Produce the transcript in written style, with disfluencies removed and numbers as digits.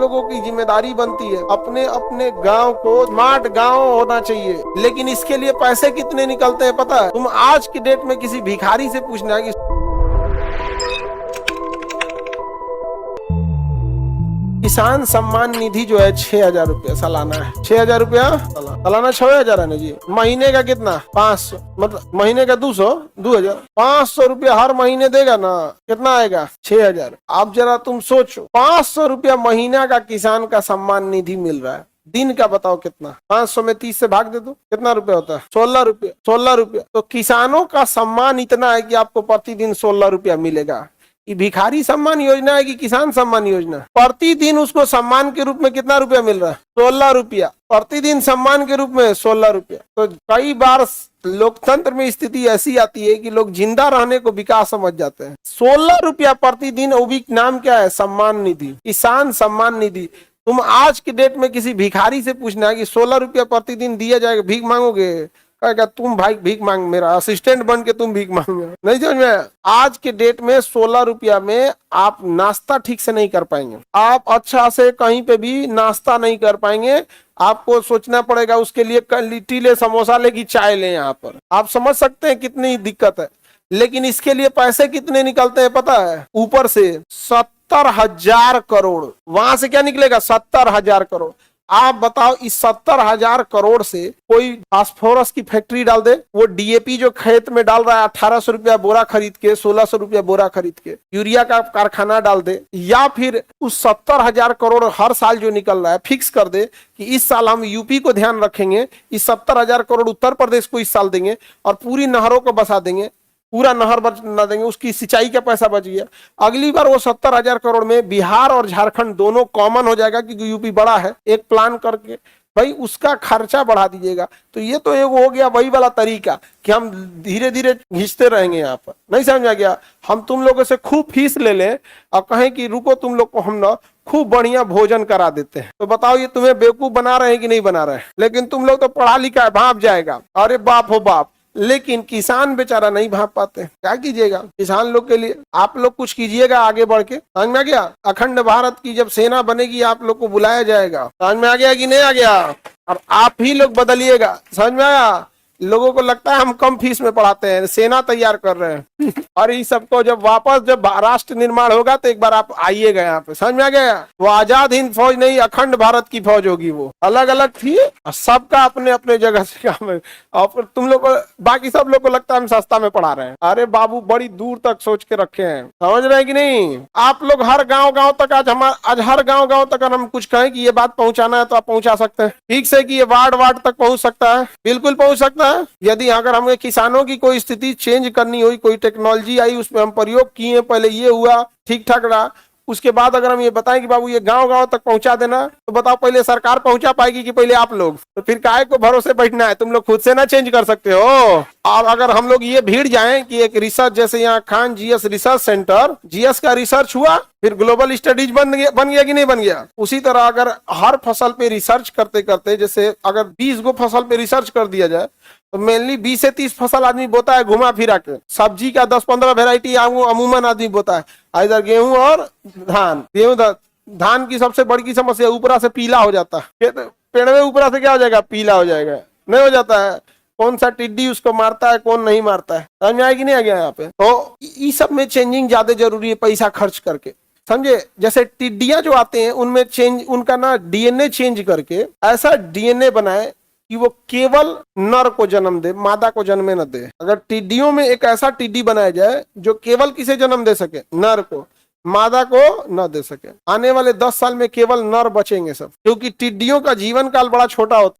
लोगों की जिम्मेदारी बनती है, अपने अपने गांव को स्मार्ट गांव होना चाहिए। लेकिन इसके लिए पैसे कितने निकलते हैं पता है? तुम आज की डेट में किसी भिखारी से पूछना है कि किसान सम्मान निधि जो है 6,000 रुपया सालाना है। 6,000 रुपया सालाना 6,000 है ना जी। महीने का कितना? 500, मतलब महीने का 2,000 500 रुपया हर महीने देगा ना, कितना आएगा? 6,000। अब जरा तुम सोचो, 500 रुपया महीना का किसान का सम्मान निधि मिल रहा है, दिन का बताओ कितना? 500 में 30 से भाग दे दो, कितना रुपया होता है? 16 रुपया। 16 रुपया। तो किसानों का सम्मान इतना है कि आपको प्रतिदिन 16 रुपया मिलेगा। ये भिखारी सम्मान योजना है कि किसान सम्मान योजना? प्रतिदिन उसको सम्मान के रूप में कितना रुपया मिल रहा है? 16 रुपया प्रतिदिन सम्मान के रूप में, 16 रुपया। तो कई बार लोकतंत्र में स्थिति ऐसी आती है कि लोग जिंदा रहने को विकास समझ जाते हैं। 16 रुपया प्रतिदिन, वो भी नाम क्या है? सम्मान निधि, किसान सम्मान निधि। तुम आज की डेट में किसी भिखारी से पूछना है कि 16 रुपया प्रतिदिन दिया जाएगा, भीख मांगोगे? कहेगा तुम भाई भीख मांग, मेरा असिस्टेंट बन के तुम भीख मांगोगे? नहीं समझ में? आज के डेट में 16 रुपया में आप नाश्ता ठीक से नहीं कर पाएंगे, आप अच्छा से कहीं पे भी नाश्ता नहीं कर पाएंगे। आपको सोचना पड़ेगा उसके लिए, लिट्टी ले, समोसा ले कि चाय ले। यहाँ पर आप समझ सकते हैं कितनी दिक्कत है। लेकिन इसके लिए पैसे कितने निकलते हैं पता है? ऊपर से 70,000 करोड़। वहां से क्या निकलेगा? 70,000 करोड़। आप बताओ, इस 70,000 करोड़ से कोई फास्फोरस की फैक्ट्री डाल दे, वो डीएपी जो खेत में डाल रहा है 1,800 रुपया बोरा खरीद के, 1,600 रुपया बोरा खरीद के, यूरिया का कारखाना डाल दे, या फिर उस 70,000 करोड़ हर साल जो निकल रहा है फिक्स कर दे कि इस साल हम यूपी को ध्यान रखेंगे, इस 70,000 करोड़ उत्तर प्रदेश को इस साल देंगे और पूरी नहरों को बसा देंगे, पूरा नहर बना देंगे, उसकी सिंचाई का पैसा बच गया। अगली बार वो 70,000 करोड़ में बिहार और झारखंड दोनों कॉमन हो जाएगा क्योंकि यूपी बड़ा है। एक प्लान करके भाई उसका खर्चा बढ़ा दीजिएगा। तो ये तो एक हो गया वही वाला तरीका कि हम धीरे धीरे घिसते रहेंगे। यहाँ पर नहीं समझ आ गया? हम तुम लोगों से खूब फीस ले लें और कहें कि रुको तुम लोग को हम ना खूब बढ़िया भोजन करा देते हैं, तो बताओ ये तुम्हें बेवकूफ बना रहे हैं कि नहीं बना रहे हैं? लेकिन तुम लोग तो पढ़ा लिखा है, भाप जाएगा, अरे बाप हो बाप। लेकिन किसान बेचारा नहीं भाप पाते। क्या कीजिएगा किसान लोग के लिए? आप लोग कुछ कीजिएगा आगे बढ़ के। समझ में आ गया? अखंड भारत की जब सेना बनेगी आप लोग को बुलाया जाएगा। समझ में आ गया कि नहीं आ गया? और आप ही लोग बदलिएगा। समझ में आया? लोगों को लगता है हम कम फीस में पढ़ाते हैं, सेना तैयार कर रहे हैं। और इस सबको जब राष्ट्र निर्माण होगा तो एक बार आप आइएगा यहाँ पे। समझ में आ गया? वो आजाद हिंद फौज नहीं, अखंड भारत की फौज होगी। वो अलग अलग थी और सबका अपने अपने जगह से काम है। और तुम लोग को, बाकी सब लोग को लगता है हम सस्ता में पढ़ा रहे हैं। अरे बाबू बड़ी दूर तक सोच के रखे हैं। समझ रहे हैं कि नहीं? आप लोग हर गाँव तक, आज हर गाँव तक अगर हम कुछ कहें कि ये बात पहुंचाना है तो आप पहुंचा सकते हैं ठीक से, कि ये वार्ड तक पहुंच सकता है, बिल्कुल पहुंच सकता है। यदि अगर हमें किसानों की कोई स्थिति चेंज करनी हुई, कोई टेक्नोलॉजी आई, उसमें हम प्रयोग किए, पहले ये हुआ ठीक ठाक रहा, उसके बाद अगर हम ये बताएं कि बाबू ये गांव तक पहुंचा देना, तो बताओ पहले सरकार पहुंचा पाएगी कि पहले आप लोग? तो फिर काहे को भरोसे बैठना है? तुम लोग खुद से ना चेंज कर सकते हो। और अगर हम लोग ये भीड़ जाएं कि एक रिसर्च, जैसे यहाँ Khan GS research centre, GS का रिसर्च हुआ, फिर ग्लोबल स्टडीज बन गया कि नहीं बन गया? उसी तरह अगर हर फसल पे रिसर्च करते करते, जैसे अगर 20 गो फसल पे रिसर्च कर दिया जाए तो मेनली 20 से 30 फसल आदमी बोता है घुमा फिरा के। सब्जी का 10-15 वेराइटी अमूमन आदमी बोता है, इधर गेहूं और धान। धान की सबसे बड़ी समस्या ऊपरा से पीला हो जाता है। पेड़ में ऊपरा से क्या हो जाएगा? पीला हो जाएगा। नहीं हो जाता है? कौन सा टिड्डी उसको मारता है, कौन नहीं मारता है? समझ में आएगी नहीं आ गया यहाँ पे? तो इस सब में चेंजिंग ज्यादा जरूरी है, पैसा खर्च करके। समझे? जैसे टिड्डियां जो आते हैं उनमें चेंज, उनका ना डीएनए चेंज करके ऐसा डीएनए बनाए कि वो केवल नर को जन्म दे, मादा को जन्म न दे। अगर टिड्डियों में एक ऐसा टिड्डी बनाया जाए जो केवल किसे जन्म दे सके? नर को, मादा को न दे सके। आने वाले 10 साल में केवल नर बचेंगे सब, क्योंकि टिड्डियों का जीवन काल बड़ा छोटा होता